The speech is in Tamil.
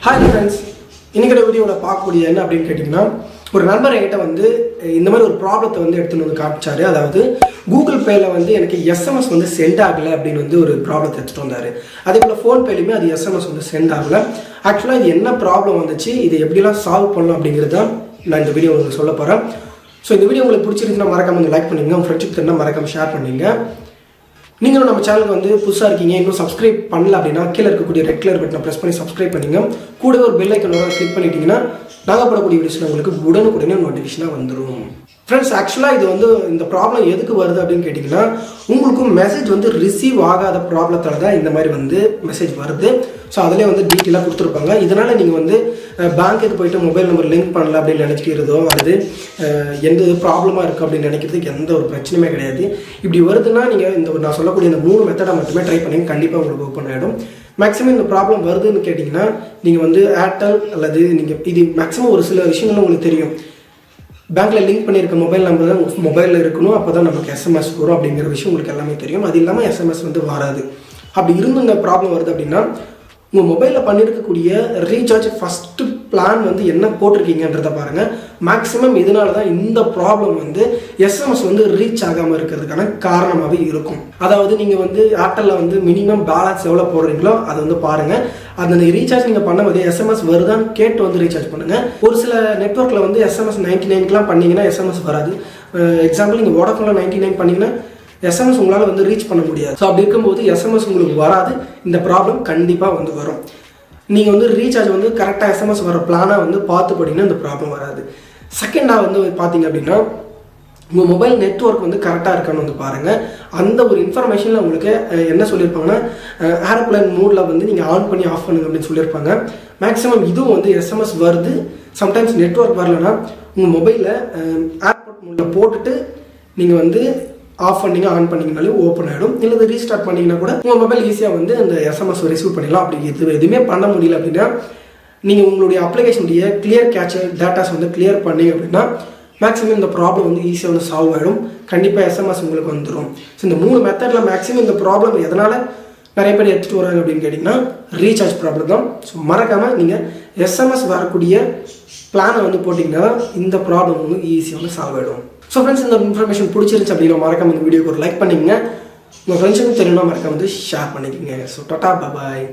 Hi friends, இன்னைக்கு வீடியோவில் பார்க்கக்கூடிய என்ன அப்படின்னு கேட்டிங்கன்னா ஒரு நண்பர் என்கிட்ட வந்து இந்த மாதிரி ஒரு ப்ராப்ளத்தை வந்து எடுத்துன்னு வந்து காமிச்சாரு. அதாவது கூகுள் பேல வந்து எனக்கு எஸ்எம்எஸ் வந்து சென்ட் ஆகலை அப்படின்னு வந்து ஒரு ப்ராப்ளத்தை எடுத்துகிட்டு வந்தார். அதே போல் ஃபோன்பேலையுமே அது எஸ்எம்எஸ் வந்து சென்ட் ஆகலை. ஆக்சுவலாக இது என்ன ப்ராப்ளம் வந்துச்சு, இது எப்படிலாம் சால்வ் பண்ணலாம் அப்படிங்கிறது தான் நான் இந்த வீடியோ உங்களுக்கு சொல்ல போகிறேன். ஸோ இந்த வீடியோ உங்களுக்கு பிடிச்சிருந்துச்சுன்னா மறக்காம வந்து லைக் பண்ணிங்க, உங்கள் ஃப்ரெண்ட்ஷிப் தெரிஞ்சால் மறக்காம ஷேர் பண்ணிங்க. நீங்களும் நம்ம சேனலுக்கு வந்து புதுசாக இருக்கீங்க, இன்னும் சப்ஸ்கிரைப் பண்ணல அப்படின்னா கீழே இருக்கக்கூடிய ரெட் கலர் பட்டனை ப்ரெஸ் பண்ணி சப்ஸ்கிரைப் பண்ணிங்க. கூடவே ஒரு பெல் ஐக்கனோட கிளிக் பண்ணிட்டீங்கன்னா நாங்கள் போடக்கூடிய வீடியோஸில் உங்களுக்கு உடனுக்குடனே நோட்டிஃபிகேஷனாக வந்துடும். ஃப்ரெண்ட்ஸ், ஆக்சுவலாக இது வந்து இந்த ப்ராப்ளம் எதுக்கு வருது அப்படின்னு கேட்டிங்கன்னா, உங்களுக்கும் மெசேஜ் வந்து ரிசீவ் ஆகாத ப்ராப்ளத்தால் தான் இந்த மாதிரி வந்து மெசேஜ் வருது. ஸோ அதிலே வந்து டீட்டெயிலாக கொடுத்துருப்பாங்க. இதனால் நீங்கள் வந்து பேங்க்குக்கு போய்ட்டு மொபைல் நம்பர் லிங்க் பண்ணல அப்படின்னு நினச்சிக்கிறதோ அல்லது எந்த ப்ராப்ளமாக இருக்குது அப்படின்னு நினைக்கிறதுக்கு எந்த ஒரு பிரச்சனையுமே கிடையாது. இப்படி வருதுன்னா நீங்கள் இந்த நான் சொல்லக்கூடிய இந்த 3 மெத்தடை மட்டுமே ட்ரை பண்ணி கண்டிப்பாக உங்களுக்கு ஓப்பன் ஆகிடும். மேக்ஸிமம் இந்த ப்ராப்ளம் வருதுன்னு கேட்டிங்கன்னா நீங்கள் வந்து ஏர்டெல் அல்லது நீங்கள் இது மேக்ஸிமம் ஒரு சில விஷயங்கள் உங்களுக்கு தெரியும். பேங்க்கில் லிங்க் பண்ணியிருக்க மொபைல் நம்பர் தான் மொபைலில் இருக்கணும், அப்போ தான் நமக்கு எஸ்எம்எஸ் வரும் அப்படிங்கிற விஷயம் உங்களுக்கு எல்லாமே தெரியும். அது இல்லாமல் எஸ்எம்எஸ் வந்து வராது. அப்படி இருந்து இந்த ப்ராப்ளம் வருது அப்படின்னா உங்கள் மொபைலில் பண்ணியிருக்கக்கூடிய ரீசார்ஜ் ஃபஸ்ட்டு பிளான் வந்து என்ன போட்டிருக்கீங்கன்றதை பாருங்கள். மேக்ஸிமம் இதனால தான் இந்த ப்ராப்ளம் வந்து எஸ்எம்எஸ் வந்து ரீச் ஆகாமல் இருக்கிறதுக்கான காரணமாகவே இருக்கும். அதாவது நீங்கள் வந்து ஏர்டெல்லில் வந்து மினிமம் பேலன்ஸ் எவ்வளோ போடுறீங்களோ அதை வந்து பாருங்கள். அந்த ரீசார்ஜ் நீங்கள் பண்ணும்போது எஸ்எம்எஸ் வருதான்னு கேட்டு வந்து ரீசார்ஜ் பண்ணுங்கள். ஒரு சில நெட்வொர்க்கில் வந்து எஸ்எம்எஸ் 99க்குலாம் பண்ணிங்கன்னா எஸ்எம்எஸ் வராது. எக்ஸாம்பிள் நீங்கள் வோடாஃபோனில் 99 பண்ணிங்கன்னா எஸ்எம்எஸ் உங்களால் வந்து ரீச் பண்ண முடியாது. ஸோ அப்படி இருக்கும்போது எஸ்எம்எஸ் உங்களுக்கு வராது. இந்த ப்ராப்ளம் கண்டிப்பாக வந்து வரும். நீங்கள் வந்து ரீசார்ஜ் வந்து கரெக்டாக எஸ்எம்எஸ் வர பிளானாக வந்து பார்த்து போட்டிங்கன்னா இந்த ப்ராப்ளம் வராது. செகண்டாக வந்து பார்த்தீங்க அப்படின்னா உங்கள் மொபைல் நெட்வொர்க் வந்து கரெக்டாக இருக்கான்னு வந்து பாருங்கள். அந்த ஒரு இன்ஃபர்மேஷனில் உங்களுக்கு என்ன சொல்லியிருப்பாங்கன்னா ஏரோப்ளேன் மோடில் வந்து நீங்கள் ஆன் பண்ணி ஆஃப் பண்ணுங்க அப்படின்னு சொல்லியிருப்பாங்க. மேக்ஸிமம் இதுவும் வந்து எஸ்எம்எஸ் வருது. சம்டைம்ஸ் நெட்வொர்க் வரலன்னா உங்கள் மொபைலில் ஏர்போர்ட் மோடில் போட்டுட்டு நீங்கள் வந்து ஆஃப் பண்ணிங்க ஆன் பண்ணிங்கனாலே ஓப்பன் ஆகிடும். இல்லை ரீஸ்டார்ட் பண்ணிங்கன்னா கூட உங்கள் மொபைல் ஈஸியாக வந்து அந்த எஸ்எம்எஸ் ரிசீவ் பண்ணிடலாம். அப்படி எதுவுமே பண்ண முடியல அப்படின்னா நீங்கள் உங்களுடைய அப்ளிகேஷனுடைய கிளியர் கேட்சர் டேட்டாஸ் வந்து கிளியர் பண்ணிங்க அப்படின்னா மேக்ஸிமம் இந்த ப்ராப்ளம் வந்து ஈஸியாக வந்து சால்வ் ஆகிடும். கண்டிப்பாக எஸ்எம்எஸ் உங்களுக்கு வந்துடும். ஸோ இந்த 3 மெத்தடில் மேக்ஸிமம் இந்த ப்ராப்ளம் எதனால் நிறைய பேர் எடுத்துகிட்டு வராங்க அப்படின்னு கேட்டிங்கன்னா ரீசார்ஜ் ப்ராப்ளம் தான். ஸோ மறக்காமல் நீங்கள் எஸ்எம்எஸ் வரக்கூடிய பிளானை வந்து போட்டிங்கன்னா இந்த ப்ராப்ளம் வந்து ஈஸியாக வந்து சால்வ் ஆகிடும். ஸோ ஃப்ரெண்ட்ஸ், இந்த இன்ஃபர்மேஷன் பிடிச்சிருந்துச்சு அப்படின்னா மறக்காம இந்த வீடியோக்கு ஒரு லைக் பண்ணிக்கங்க. உங்கள் ஃப்ரெண்ட்ஸுக்கும் தெரியணும்னா மறக்காம வந்து ஷேர் பண்ணிக்கோங்க. ஸோ டாடா பாய்.